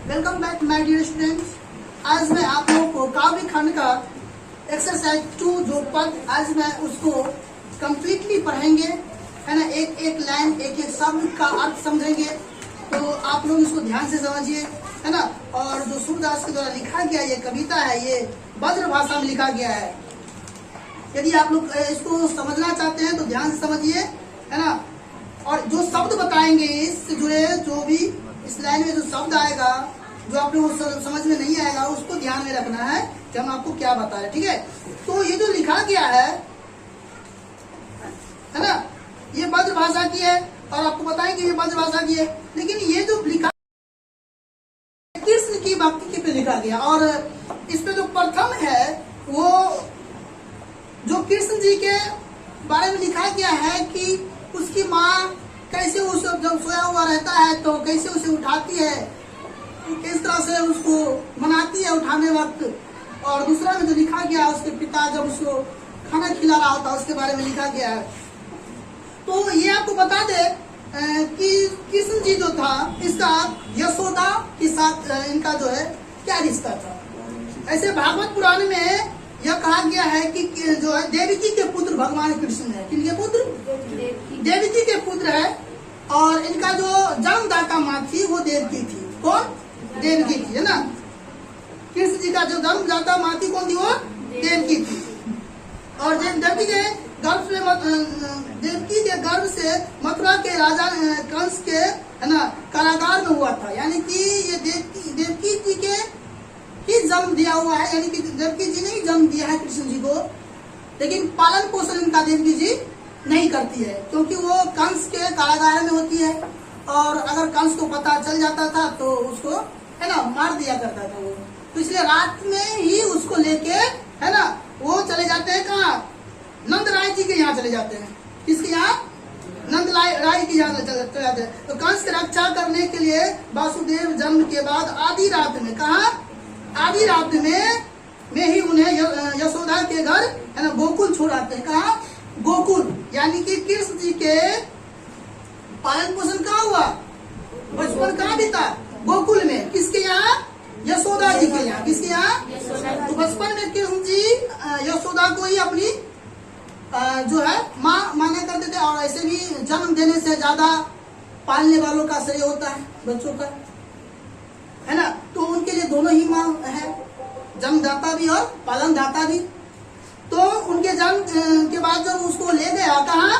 Welcome back my dear students. आज मैं आप लोगों को काव्य खंड का एक्सरसाइज 2 जो पद आज मैं उसको कंप्लीटली पढ़ेंगे, है ना। एक एक लाइन एक एक शब्द का अर्थ समझेंगे, तो आप लोग इसको ध्यान से समझिए, है ना। और जो सूरदास के द्वारा लिखा गया ये कविता है, ये ब्रज भाषा में लिखा गया है। यदि आप लोग इसको समझना चाहते हैं तो ध्यान से समझिए, है ना। और जो शब्द बताएंगे इससे जुड़े, जो भी इस लाइन में जो शब्द आएगा, जो आप लोगों को समझ में नहीं आएगा, उसको ध्यान में रखना है कि हम आपको क्या बता रहे हैं, ठीक है। तो ये जो लिखा गया है ना, ये ब्रज भाषा की है और आपको बताएंगे ये ब्रज भाषा की है। लेकिन ये जो लिखा कृष्ण की भक्ति पे लिखा गया, और इसमें जो प्रथम है वो जो कृष्ण जी के बारे में लिखा गया है कि उसकी माँ कैसे उसे जब सोया हुआ रहता है तो कैसे उसे उठाती है, किस तरह से उसको मनाती है उठाने वक्त। और दूसरा में जो लिखा गया उसके पिता जब उसको खाना खिला रहा होता उसके बारे में लिखा गया है। तो ये आपको बता दे कि कृष्ण जी जो था इसका यशोदा के साथ इनका जो है क्या रिश्ता था। ऐसे भागवत पुराण में यह कहा गया है कि जो है देवकी के पुत्र भगवान कृष्ण है। किनके पुत्र? देवकी के पुत्र है। और इनका जो जन्मदाता माँ थी वो देवकी थी। कौन? देवकी थी, है ना। कृष्ण जी का जो जन्मदाता माँ थी कौन थी? वो देवकी थी। और देवकी के गर्भ से मथुरा के राजा कंस के, है ना, कारागार में हुआ था। यानी कि ये देवकी जी के ही जन्म दिया हुआ है, यानी कि देवकी जी ने ही जन्म दिया है कृष्ण जी को। लेकिन पालन पोषण इनका देवकी जी नहीं करती है, क्योंकि वो कंस के कारागार में होती है। और अगर कंस को पता चल जाता था तो उसको, है ना, मार दिया करता था वो। तो इसलिए रात में ही उसको लेके, है ना, वो चले जाते हैं कहाँ? नंद राय जी के यहाँ चले जाते हैं। किसके यहाँ? नंद राय के यहाँ चले जाते हैं। तो कंस की रक्षा करने के लिए वासुदेव जन्म के बाद आधी रात में, कहा? आधी रात में ही उन्हें यशोदा के घर, है ना, गोकुल छोड़ाते हैं। कहा? गोकुल। यानी कि कृष्ण जी के पालन पोषण कहाँ हुआ? बचपन कहाँ बीता? गोकुल में। किसके यहाँ? यशोदा जी के यहाँ। किसके यहाँ? तो बचपन में कृष्ण जी यशोदा को ही अपनी जो है माँ माना करते थे। और ऐसे भी जन्म देने से ज्यादा पालने वालों का श्रेय होता है बच्चों का, है ना। तो उनके लिए दोनों ही माँ है, जन्मदाता भी और पालनदाता भी। तो उनके जन्म के बाद जब उसको ले गया, कहा?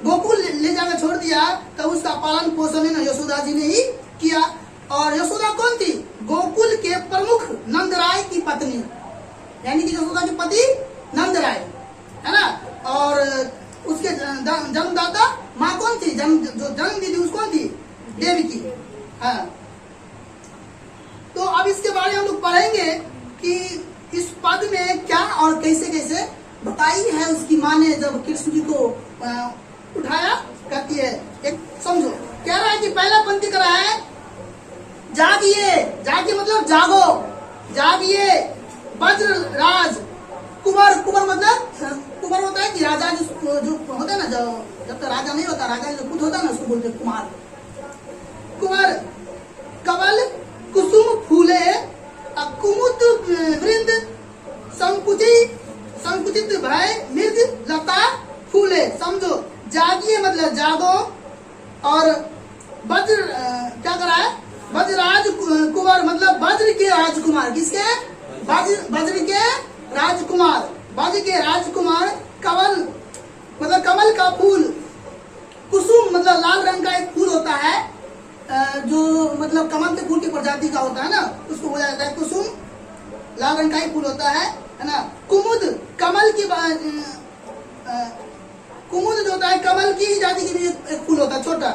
गोकुल ले जाकर छोड़ दिया, तो उसका पालन पोषण है ना यशोदा जी ने ही किया। और यशोदा कौन थी? गोकुल के प्रमुख नंद राय की पत्नी, यानी कि यशोदा के पति नंद राय, है ना। और उसके जन्मदाता माँ कौन थी? जो जन्म दी थी उसको कौन थी? देवकी। हाँ, तो अब इसके बारे में हम लोग पढ़ेंगे कि इस पद में क्या और कैसे कैसे बताई है उसकी माँ ने जब कृष्ण जी को उठाया करती है। एक समझो, कह रहा है कि पहला पंक्ति कर रहा है, जागिए। जागिए मतलब जागो, जागिए वज्र राज कुंवर। कुंवर मतलब कुंवर होता है कि राजा जो होता है ना, जब तक राजा नहीं होता, राजा जो खुद होता है ना उसको बोलते कुमार। कुंवर कमल कुसुम फूले कुमुद वृंद संकुचित भय मृद लता फूले। समझो, जागिए मतलब जागो। और वज्र क्या करा है? वज्रराज कुंवर मतलब वज्र के राजकुमार। किसके? वज्र के राजकुमार। वज्र के राजकुमार। कमल मतलब कमल का फूल। कुसुम मतलब लाल रंग का एक फूल होता है, जो मतलब कमल के फूल की प्रजाति का होता है ना, उसको बोला जाता है कुसुम। लाल रंग का ही फूल होता है ना। कुमुद कमल की कुमुद जो होता है कमल की जाति की भी एक फूल होता है छोटा,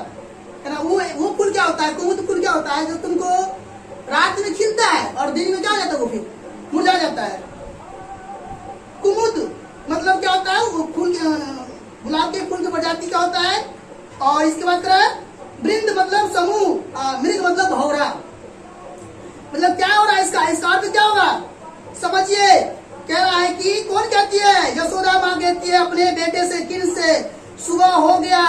है ना। वो फूल क्या होता है? कुमुद फूल क्या होता है? जो तुमको रात में खिलता है और दिन में क्या हो जाता है? वो फिर मुरझा जाता है। कुमुद मतलब क्या होता है? वो फूल गुलाब के फूल की प्रजाति का होता है। और इसके बाद क्या है? वृंद मतलब समूह, मृग मतलब भौरा। मतलब क्या हो रहा है? इसका अर्थ क्या होगा? समझिए, कह रहा है कि कौन कहती है? यशोदा माँ कहती है अपने बेटे से, कृष्ण से, सुबह हो गया,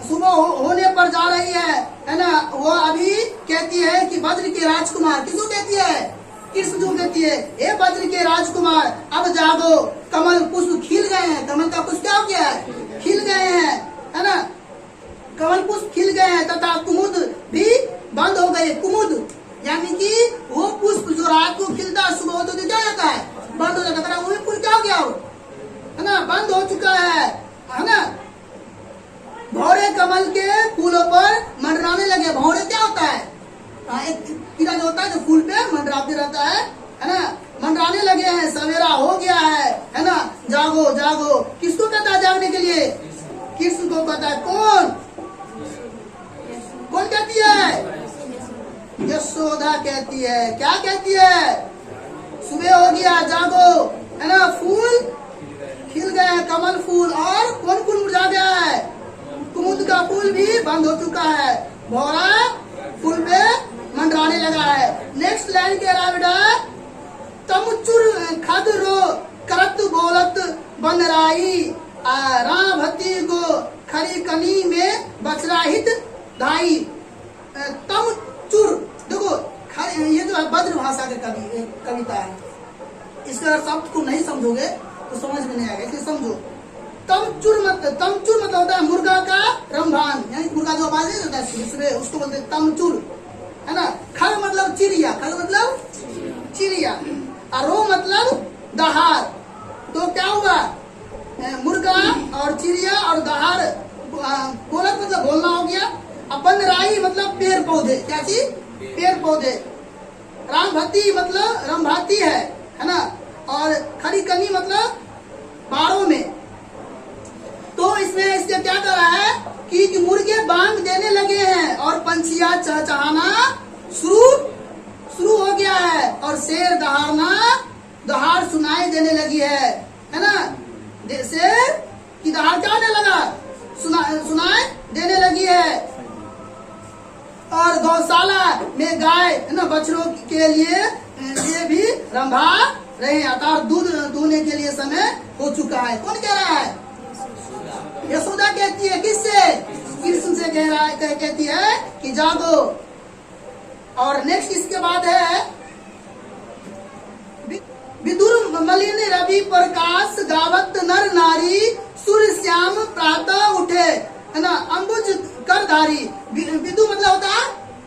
सुबह होने पर जा रही है ना, वो अभी कहती है कि वज्र के राजकुमार, किसको कहती है? कृष्ण जो कहती है, हे वज्र के राजकुमार अब जागो, कमल पुष्प खिल गए हैं। कमल का पुष्प क्या हो गया है? खिल गए हैं, है ना, कमल पुष्प खिल गए हैं तथा कुमुद भी बंद हो गए। कुमुद यानी कि वो पुष्प जो रात को खिलता है, सुबह होते क्या जाता है? बंद हो जाता है। वो फूल क्या हो गया हो, है ना, बंद हो चुका है ना। भौरे कमल के फूलों पर मंडराने लगे। भौरे क्या होता है? एक कीड़ा जो होता है जो फूल पे मंडराते रहता है ना, मंडराने लगे हैं, सवेरा हो गया है ना, जागो जागो। किसको कहता है जागने के लिए? कृष्ण को कहता है। कौन कौन कहती है? यशोदा कहती है। क्या कहती है? सुबह हो गया, जागो, है ना, फूल खिल गए हैं, कमल फूल। और कौन फूल मुरझा गया है? कुमुद का फूल भी बंद हो चुका है, भौरा फूल पे मंडराने लगा है। नेक्स्ट लाइन कह रहा है बेटा, तमुचुर खद रो करत बोलत बनराई, राभती को खरी कनी में बचराहित धाई। तमुचुर देखो, ये जो है ब्रज भाषा की कविता है। इसका शब्द को नहीं समझोगे तो समझ में नहीं आएगा, इसलिए समझो। तमचुर मतलब होता है मुर्गा का रंभान, यानी मुर्गा जो आवाज नहीं होता है उसको बोलते हैं तमचुर, है ना। खर मतलब चिड़िया, खर मतलब चिड़िया, और रो मतलब दहाड़। तो क्या हुआ? मुर्गा और चिड़िया और दहाड़, बोलत मतलब बोलना हो गया। अपन राई मतलब पेड़ पौधे, क्या चीज? पेड़ पौधे। रामभती मतलब रंभाती है ना, और खरी कनी मतलब बाड़ों में। तो इसमें इसके क्या कर रहा है कि मुर्गे बांग देने लगे हैं और पंछियां चहचहाना शुरू हो गया है, और शेर दहाड़ सुनाई देने लगी है ना। शेर की दहाड़ क्या होने लगा? सुनाई देने लगी है। और गौशाला में गाय, है ना, बछड़ों के लिए भी रंभा रहे हैं, और दूध दूहने के लिए समय हो चुका है। कौन कह रहा है? यशोदा कहती है। किससे? कृष्ण से कह रहा है, कहती है कि जागो। और नेक्स्ट इसके बाद है, विदुर मलिन रवि प्रकाश गावत नर नारी, सूर्य श्याम प्रातः उठे, है ना, अंबुज करधारी। विदु मतलब होता है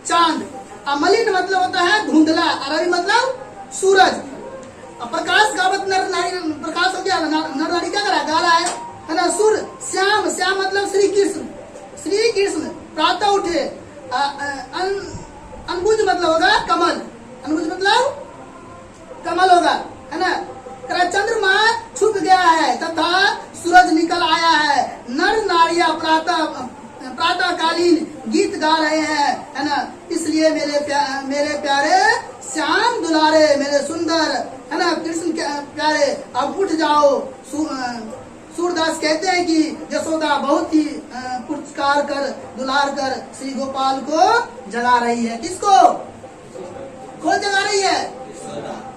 चांद, और मलिन मतलब होता है धुंधला, और रवि मतलब सूरज। प्रकाश गावत नर नारी, प्रकाश हो गया, नर नारी क्या करा? गा रहा है ना। सूर्य श्याम, श्याम मतलब श्री कृष्ण प्रातः उठे। अनबुज मतलब होगा कमल, अनबुज मतलब कमल होगा, है ना। चंद्रमा छुप गया है तथा सूरज निकल आया है। नर नारियां प्रातःकालीन गीत गा रहे हैं, है ना। इसलिए मेरे प्यारे श्याम दुलारे, मेरे सुंदर, है ना, कृष्ण प्यारे, अब उठ जाओ। सूरदास कहते हैं कि यशोदा बहुत ही पुरस्कार कर, दुलार कर श्री गोपाल को जगा रही है। किसको? कौन जगा रही है?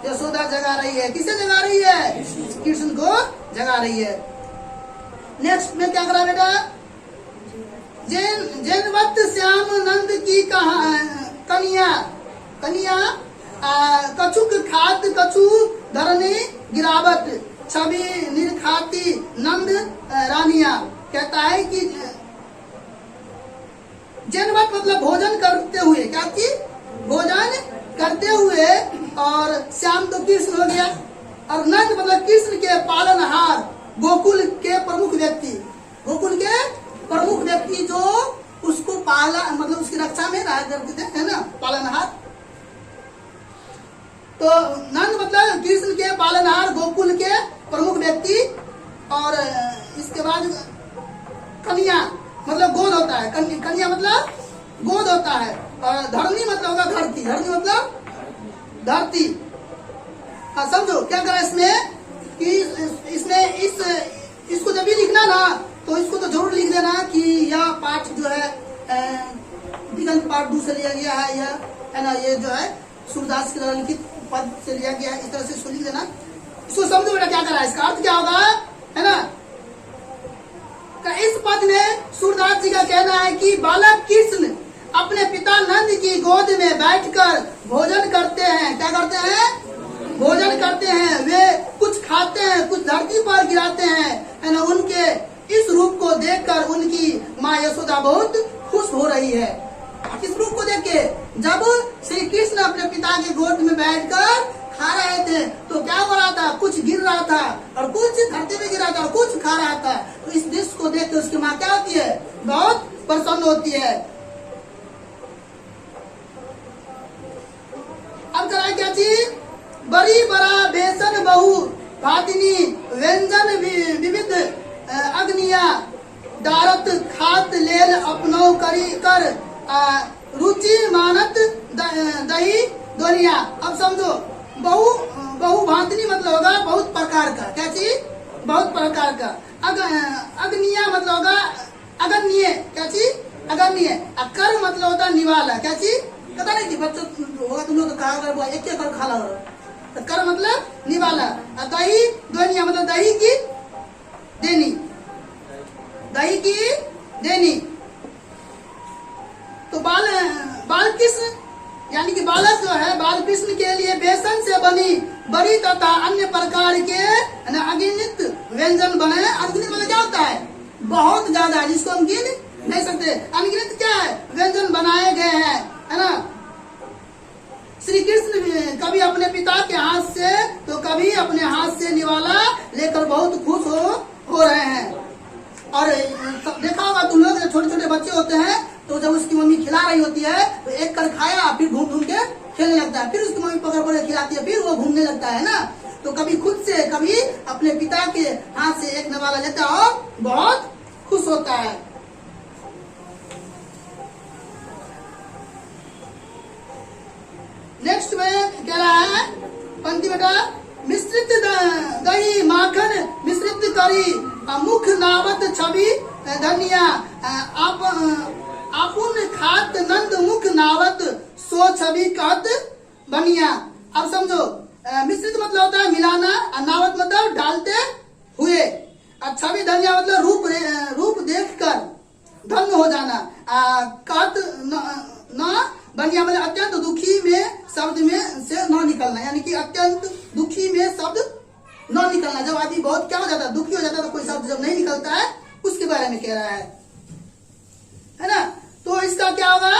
यशोदा जगा रही है। किसे जगा रही है? कृष्ण को जगा रही है। नेक्स्ट में क्या करा बेटा? जैनवत श्याम नंद की कनिया कछुक खात कछु धरनी गिरावट, छवि निर्खाती नंद रानिया। कहता है कि जैनवत मतलब भोजन करते हुए, क्या की? भोजन करते हुए, और श्याम तो कृष्ण हो गया, और नंद मतलब कृष्ण के पालनहार, गोकुल के प्रमुख व्यक्ति, गोकुल के प्रमुख व्यक्ति जो उसको पाला, मतलब उसकी रक्षा में रहा करते थे, है ना, पालनहार। तो नंद मतलब कृष्ण के पालनहार, गोकुल के प्रमुख व्यक्ति। और इसके बाद कन्या मतलब गोद होता है, कन्या मतलब गोद होता है। और धरनी मतलब होगा धरती, धरनी मतलब धरती। हाँ, समझो क्या करा इसमें कि इसमें इसको जब भी लिखना ना, तो इसको तो जरूर लिख देना कि यह पाठ जो है दिगंत पाठ 2 से लिया गया है, यह, है ना, ये जो है सूरदास के द्वारा लिखित पद से लिया गया है। इस तरह से इसको लिख देना। इसको समझो बेटा क्या करा है, इसका अर्थ क्या होगा, है ना। तो इस पद में सूरदास जी का कहना है कि बालक कृष्ण अपने पिता नंद की गोद में बैठकर भोजन करते हैं। क्या करते हैं? भोजन करते हैं। वे कुछ खाते हैं, कुछ धरती पर गिराते हैं, है ना। उनके इस रूप को देखकर उनकी माँ यशोदा बहुत खुश हो रही है। इस रूप को देख के जब श्री कृष्ण अपने पिता के गोद में बैठकर खा रहे थे तो क्या हो रहा था? कुछ गिर रहा था और कुछ धरती में गिरा था और कुछ खा रहा था। तो इस दृश्य को देख के उसकी माँ क्या होती है? बहुत प्रसन्न होती है। अब जरा क्या चीज? बड़ी बड़ा बेसन बहु भातिनी व्यंजन विविध अग्निया डारत खात लेल अपनो करी कर रुचि मानत दही दोनिया। अब समझो, बहु भांतनी मतलब होगा बहुत प्रकार का। क्या चीज? बहुत प्रकार का। अग्निया मतलब होगा अगन्य। क्या चीज? अगन्य। कर मतलब होता निवाला। क्या चीज? पता नहीं थी बच्चों होगा, तुम लोग तो कहा एक कर खा लो। तो कर मतलब निवाला। दही दोनिया मतलब दही की देनी। दही की देनी। तो बाल कृष्ण यानी कि बालक जो है, बाल कृष्ण के लिए बेसन से बनी बड़ी तथा अन्य प्रकार के अगणित व्यंजन बने। अगणित मतलब क्या होता है? बहुत ज्यादा, जिसको हम गिन नहीं सकते। अनगिनत क्या है? व्यंजन बनाए गए हैं, है ना। श्री कृष्ण कभी अपने पिता के हाथ से तो कभी अपने हाथ से निवाला लेकर बहुत खुश हो रहे हैं। और देखा होगा तुम लोग, छोटे छोटे बच्चे होते हैं तो जब उसकी मम्मी खिला रही होती है तो एक कर खाया, फिर घूम घूम के खेलने लगता है, फिर उसकी मम्मी पकड़ पकड़ खिलाती है, फिर वो घूमने लगता है ना। तो कभी खुद से कभी अपने पिता के हाथ से एक निवाला लेता है और बहुत खुश होता है। नेक्स्ट में कह रहा है पंक्ति बेटा, मिश्रित दही माखन मिश्रित करी मुख नावत छवि धनिया आपुन खात नंद मुख नावत सो छवि कहत बनिया। अब समझो, मिश्रित मतलब होता है मिलाना, नावत मतलब डालते हुए, छवि धनिया मतलब रूप देखकर धन्य हो जाना। कहत न बनिया मतलब अत्यंत दुखी में शब्द में से न निकलना, यानी कि अत्यंत दुखी में शब्द न निकलना। जब आदमी बहुत क्या हो जाता है? दुखी हो जाता है, तो कोई शब्द जब नहीं निकलता है उसके बारे में कह रहा है ना। तो इसका क्या होगा?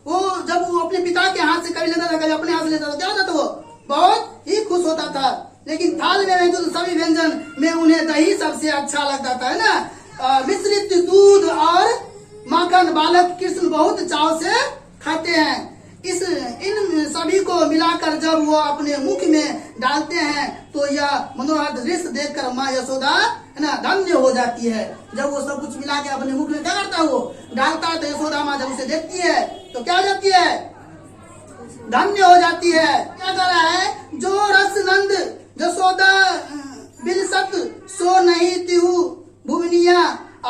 वो जब वो अपने पिता के हाथ से कभी लेता था, कभी अपने हाथ से लेता था, क्या होता था? वो बहुत ही खुश होता था। लेकिन थाल में तो सभी व्यंजन में उन्हें दही सबसे अच्छा लगता था, है ना। मिश्रित दूध और माखन बालक कृष्ण बहुत चाव से खाते हैं। इन सभी को मिलाकर जब वो अपने मुख में डालते हैं तो यह मनोहर दृश्य देखकर माँ यशोदा है ना धन्य हो जाती है। जब वो सब कुछ मिला के अपने मुख में क्या करता है? वो डालता है। तो यशोदा माँ जब उसे देखती है तो क्या हो जाती है? धन्य हो जाती है। क्या कर रहा है? जो रस नंद यशोदा बिलसत सो नहीं तिहु भुवनिया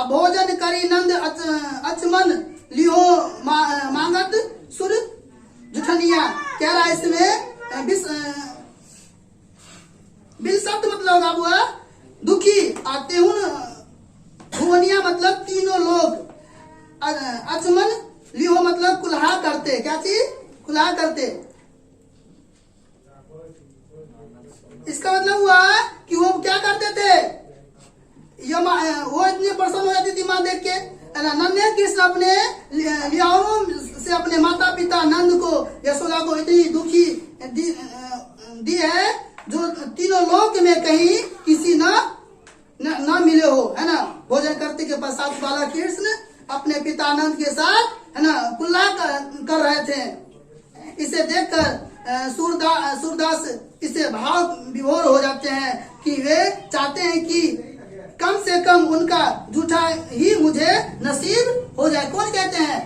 भोजन करी नंद अचमन लिहो मांगत सुर जुठनिया। कह रहा है इसमें बिल शब्द मतलब होगा बुआ दुखी, आते हूँ भुवनिया मतलब तीनों लोग, अचमन लिहो मतलब कुल्हा करते। क्या चीज? कुल्हा करते। इसका मतलब हुआ कि वो क्या करते थे? वो इतनी प्रसन्न हो जाती थी माँ देख के। नन्हे कृष्ण अपने लियाओं से अपने माता पिता नंद को यशोदा को इतनी दुखी दी है जो तीनों लोक में कहीं किसी न मिले हो, है ना। भोजन करते के पश्चात बाला कृष्ण अपने पिता नंद के साथ, है ना, कुल्ला कर रहे थे। इसे देखकर सूरदास इसे भाव विभोर हो जाते हैं कि वे चाहते हैं कि कम से कम उनका जूठा ही मुझे नसीब हो जाए। कौन कहते हैं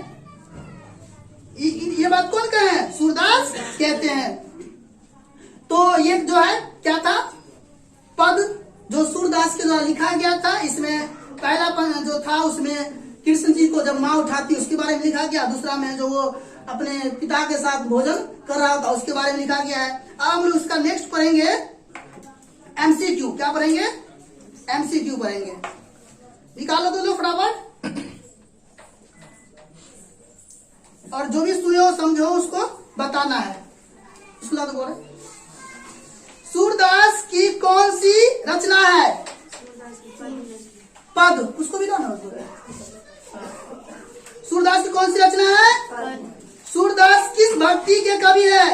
ये बात? कौन कहे? सूरदास कहते हैं। तो ये जो है क्या था? पद जो सूरदास के द्वारा लिखा गया था। इसमें पहला पद जो था उसमें कृष्ण जी को जब माँ उठाती उसके बारे में लिखा गया। दूसरा में जो वो अपने पिता के साथ भोजन कर रहा था उसके बारे में लिखा गया है। अब हम लोग उसका नेक्स्ट पढ़ेंगे एमसीक्यू। क्या पढ़ेंगे? एमसीक्यू पढ़ेंगे। निकालो तो लो फटाफट। और जो भी सुने हो समझो उसको बताना है। सुना तो बोल रहे। सूरदास की कौन सी रचना है? पद, उसको भी ना। सूरदास की कौन सी रचना है? सूरदास किस भक्ति के कवि है?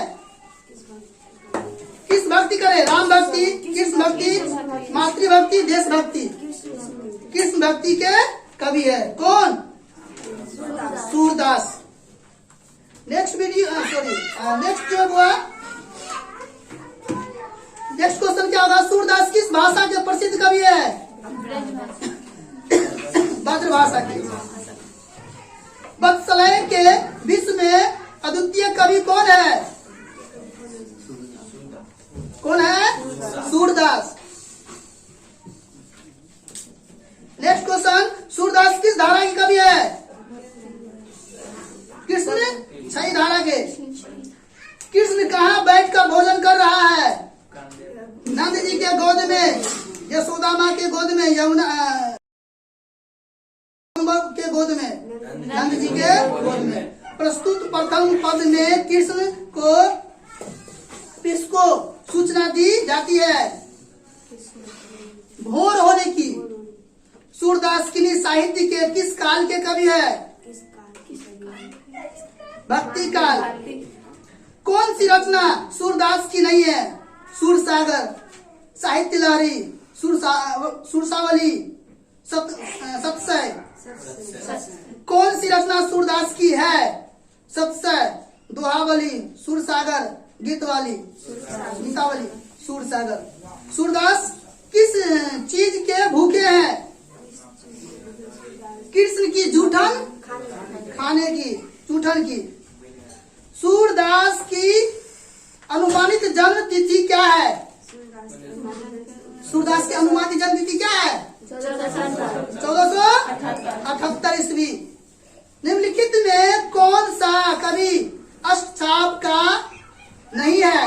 किस भक्ति करे? राम भक्ति, कृष्ण भक्ति, मातृभक्ति, देशभक्ति, किस भक्ति के कवि है? कौन? सूरदास। नेक्स्ट वीडियो नेक्स्ट जो हुआ, नेक्स्ट क्वेश्चन क्या होगा? सूरदास किस भाषा के प्रसिद्ध कवि है? ब्रज भाषा के। वत्सलय के विश्व में अद्वितीय कवि कौन है? कौन है? सूरदास। नेक्स्ट क्वेश्चन, सूरदास किस धारा की कवि है? कृष्ण छही धारा के। कृष्ण कहाँ बैठकर भोजन कर रहा है? नंद जी के गोद में, यशोदा माँ के गोद में, यमुना के गोद में, नंद जी के गोद में। प्रस्तुत प्रथम पद में कृष्ण को किसको सूचना दी जाती है? भोर होने की। सूरदास किन्हीं साहित्य के किस काल के कवि है? भक्ति काल। कौन सी रचना सूरदास की नहीं है? सूरसागर, साहित्य लहरी, सुरसावली, सतसय। कौन सी रचना सूरदास की है? सतसय, दोहावली, सुरसागर, गीतवाली, गीतावली, सुरसागर। सूरदास किस चीज के भूखे हैं? कृष्ण की जूठन, खाने की, जूठन की। सूरदास की अनुमानित जन्म तिथि क्या है? सूरदास की अनुमानित जन्म तिथि क्या है? 1478 ईस्वी। निम्नलिखित में कौन सा कवि अष्टछाप का नहीं है?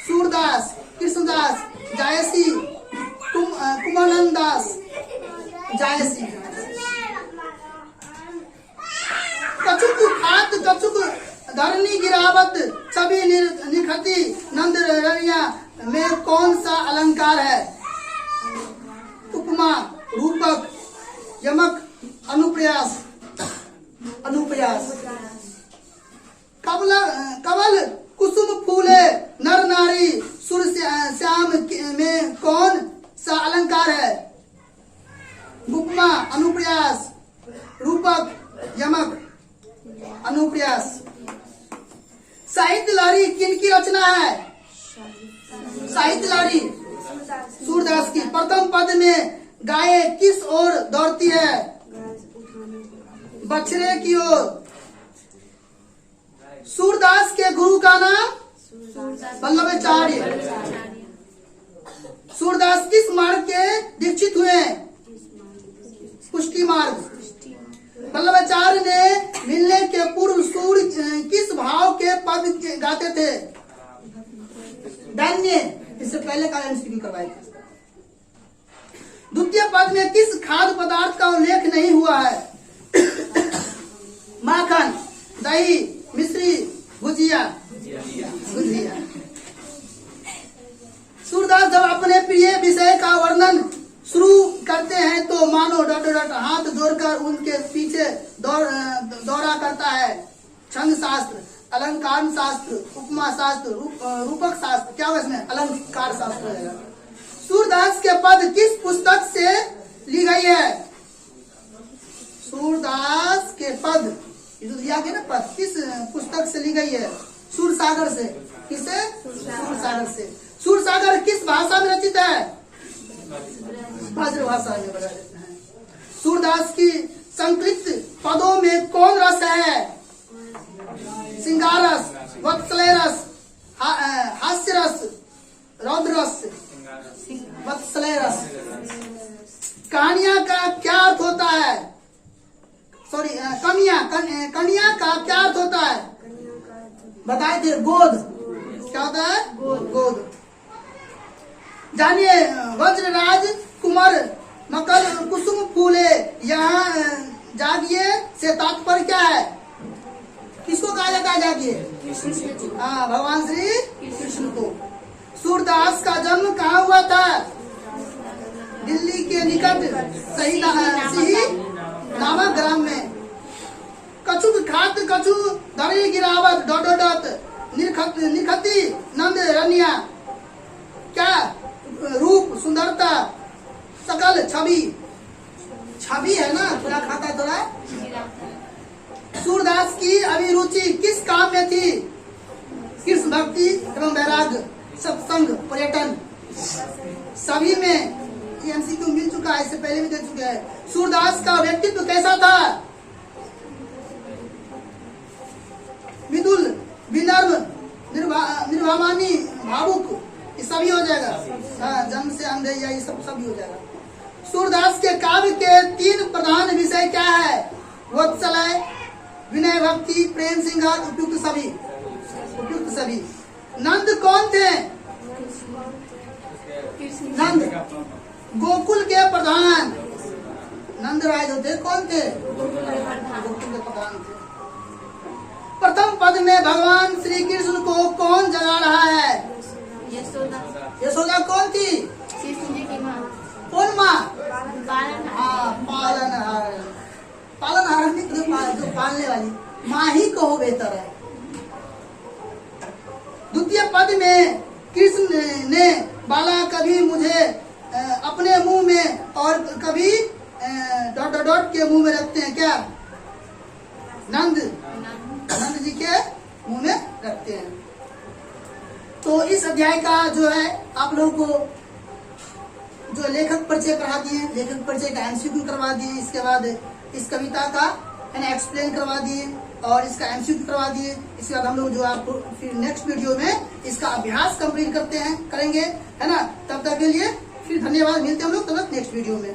सूरदास, कृष्णदास, जायसी, कुमानंद दास, जायसी। कछुक खात कछुक धरनी गिरावत छवि निखरती नंद रनिया में कौन सा अलंकार है? उपमा, रूपक, यमक, अनुप्रयास, अनुप्रयास। कवल कुसुम फूले नर नारी सुर श्याम में कौन सा अलंकार है? उपमा, अनुप्रयास, रूपक, यमक, अनुप्रयास। साहित्य लहरी किनकी रचना है? साहित्य लहरी सूरदास की। प्रथम पद में गाय किस ओर दौड़ती है? बछड़े की ओर। सूरदास के गुरु का नाम? वल्लभाचार्य। सूरदास किस मार्ग के दीक्षित हुए? पुष्टि मार्ग। वल्लभाचार्य ने मिलने के पूर्व सूर्य किस भाव के पद गाते थे? धन्य। इससे पहले का एमसीक्यू करवाए थे। द्वितीय पद में किस खाद्य पदार्थ का उल्लेख नहीं हुआ है? माखन, दही, मिश्री, भुजिया, भुजिया। सूरदास जब अपने प्रिय विषय का वर्णन शुरू करते हैं तो मानो डट हाथ जोड़कर उनके पीछे दौरा करता है। छंद शास्त्र, अलंकार शास्त्र, उपमा शास्त्र, रूपक शास्त्र। क्या हुआ इसमें? अलंकार शास्त्र रहेगा। सूरदास के पद किस पुस्तक से ली गई है? सूरदास के पद दिया गया ना, पद किस पुस्तक से ली गई है? सूरसागर से। किसे? सूरसागर से। सूरसागर किस भाषा में रचित है? ब्रज भाषा में बता देते हैं। सूरदास की संकलित पदों में कौन रस है? श्रृंगार रस, वत्सलय रस, हास्य रस, रौद्र रस, वत्सलय रस। कहानियां का क्या अर्थ होता है? सॉरी, कन्या का क्या अर्थ होता है? बताए थे, गोद। क्या होता है? गोद। जानिए, वज्रराज कुमार मकर कुसुम फूले, यहाँ जागिए से तात्पर्य क्या है? किसको कहा जाता है जागिए? हाँ, भगवान श्री कृष्ण को। सूरदास का जन्म कहाँ हुआ था? दिल्ली के निकट सही नामक ग्राम में। कछु खात कछु धरी गिरावत डोडोडत निखती नंद रनिया, क्या रूप सुंदरता सकल छवि, छवि है ना, थोड़ा खाता थोड़ा। सूरदास की अभिरुचि किस काम में थी? कृष्ण भक्ति एवं वैराग्य, सत्संग, पर्यटन, सभी में। ये एमसीक्यू मिल चुका है, इससे पहले भी दे चुके हैं। सूरदास का व्यक्तित्व कैसा था? विदुल, विनम्र, निर्भामानी, भावुक, ये सभी हो जाएगा। हाँ, जन्म से अंधे या ये सब सभी हो जाएगा। सूरदास के काव्य के 3 प्रधान विषय क्या है? वत्सलय, विनय भक्ति, प्रेम सिंगार, उपयुक्त सभी, उपयुक्त सभी। नंद कौन थे? नंद गोकुल के प्रधान, नंद राय जो थे कौन थे? गोकुल के प्रधान थे। प्रथम पद में भगवान श्री कृष्ण को कौन जगा रहा है? यशोदा। यशोदा कौन थी? कृष्ण जी की माँ। कौन माँ? पालनहार। पालनहार, पालनहार जो पालने वाली माँ ही कहो बेहतर है। द्वितीय पद में कृष्ण ने बाला कभी मुझे अपने मुंह में और कभी डॉट डॉट डॉट के मुंह में रखते हैं, क्या? नंद, नंद जी के मुंह में रखते हैं। तो इस अध्याय का जो है आप लोगों को जो लेखक परिचय पढ़ा दिए, लेखक परिचय का एमसीक्यू करवा दिए, इसके बाद इस कविता का है ना एक्सप्लेन करवा दिए और इसका एमसीक्यू करवा दिए। इसके बाद हम लोग जो आपको फिर नेक्स्ट वीडियो में इसका अभ्यास कंप्लीट करेंगे, है ना। तब तक के लिए फिर धन्यवाद, मिलते हैं हम लोग तब तक नेक्स्ट वीडियो में।